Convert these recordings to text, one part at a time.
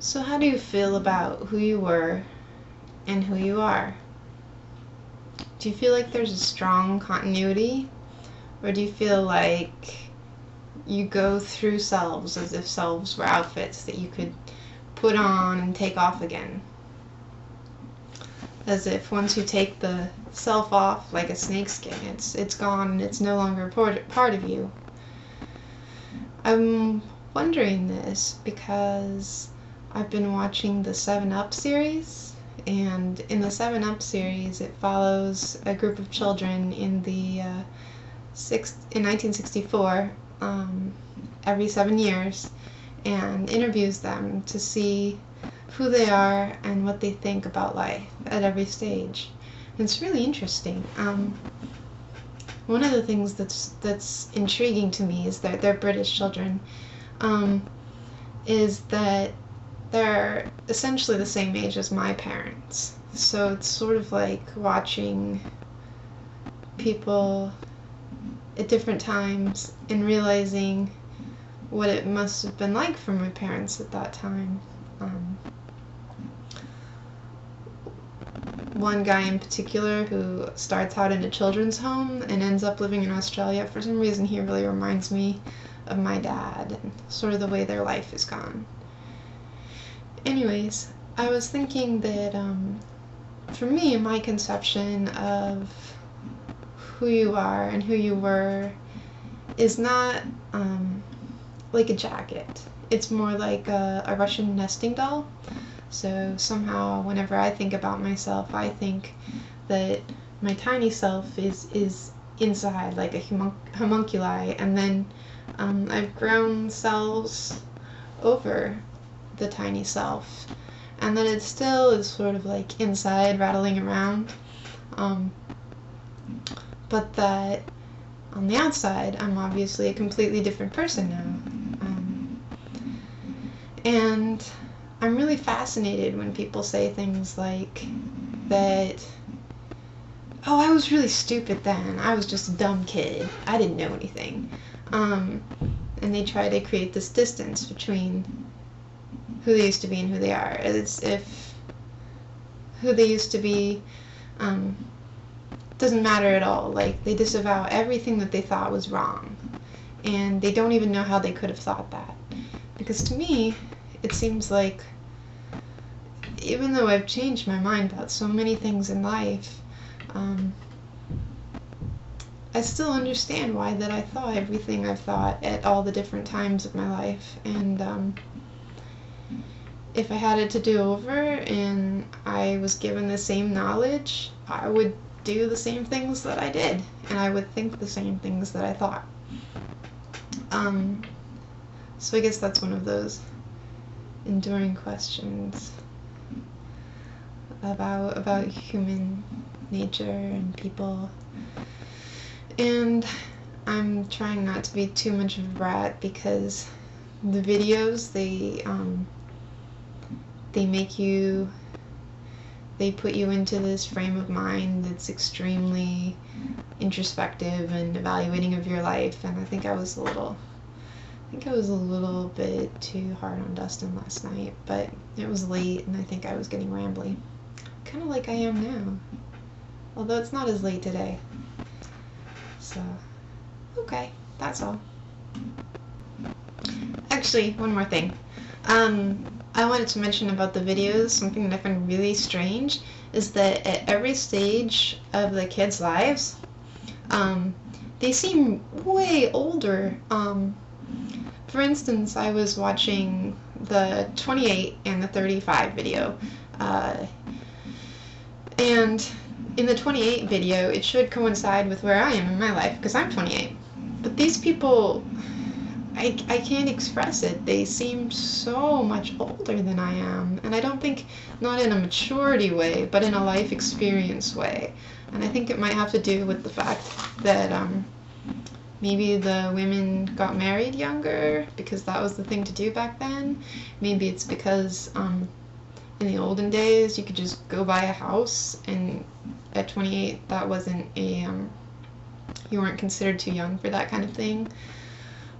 So how do you feel about who you were and who you are? Do you feel like there's a strong continuity? Or do you feel like you go through selves as if selves were outfits that you could put on and take off again? As if once you take the self off like a snakeskin, it's gone and it's no longer part of you. I'm wondering this because I've been watching the 7 Up series, and in the 7 Up series it follows a group of children in 1964 every 7 years, and interviews them to see who they are and what they think about life at every stage. And it's really interesting. One of the things that's intriguing to me is that they're British children, is that they're essentially the same age as my parents. So it's sort of like watching people at different times and realizing what it must have been like for my parents at that time. One guy in particular who starts out in a children's home and ends up living in Australia, for some reason he really reminds me of my dad and sort of the way their life has gone. Anyways, I was thinking that for me, my conception of who you are and who you were is not like a jacket. It's more like a Russian nesting doll. So somehow whenever I think about myself, I think that my tiny self is inside like a homunculi, and then I've grown cells over the tiny self, and then it still is sort of like inside rattling around, but that on the outside I'm obviously a completely different person now. And I'm really fascinated when people say things like that, oh, I was really stupid then, I was just a dumb kid, I didn't know anything. And they try to create this distance between who they used to be and who they are, as if who they used to be doesn't matter at all. Like, they disavow everything that they thought was wrong, and they don't even know how they could have thought that. Because to me, it seems like even though I've changed my mind about so many things in life, I still understand why that I thought everything I've thought at all the different times of my life. And if I had it to do over and I was given the same knowledge, I would do the same things that I did, and I would think the same things that I thought. So I guess that's one of those enduring questions about human nature and people. And I'm trying not to be too much of a brat, because the videos, they put you into this frame of mind that's extremely introspective and evaluating of your life, and I think I was a little bit too hard on Dustin last night, but it was late and I think I was getting rambly, kind of like I am now, although it's not as late today. So, okay, that's all. Actually, one more thing. I wanted to mention about the videos, something that I find really strange is that at every stage of the kids' lives, they seem way older. For instance, I was watching the 28 and the 35 video, and in the 28 video, it should coincide with where I am in my life, because I'm 28. But these people, I can't express it. They seem so much older than I am, and I don't think, not in a maturity way, but in a life experience way. And I think it might have to do with the fact that maybe the women got married younger, because that was the thing to do back then. Maybe it's because in the olden days you could just go buy a house, and at 28 that wasn't a, you weren't considered too young for that kind of thing.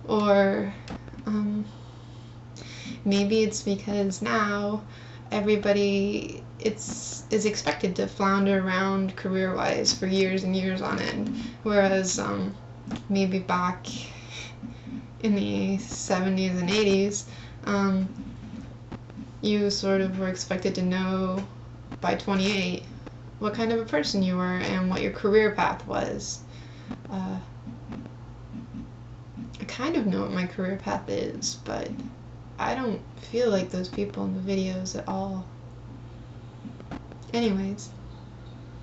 Or Maybe it's because now everybody is expected to flounder around career-wise for years and years on end, whereas maybe back in the 70s and 80s, you sort of were expected to know by 28 what kind of a person you were and what your career path was. I kind of know what my career path is, but I don't feel like those people in the videos at all. Anyways,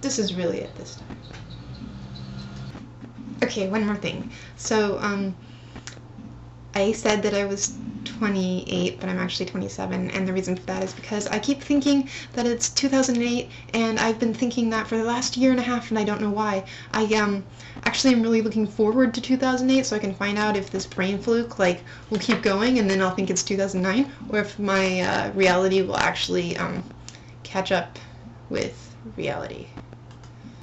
this is really it this time. Okay, one more thing. So, I said that I was 28, but I'm actually 27, and the reason for that is because I keep thinking that it's 2008, and I've been thinking that for the last year and a half, and I don't know why. I actually am really looking forward to 2008, so I can find out if this brain fluke, like, will keep going, and then I'll think it's 2009, or if my reality will actually catch up with reality.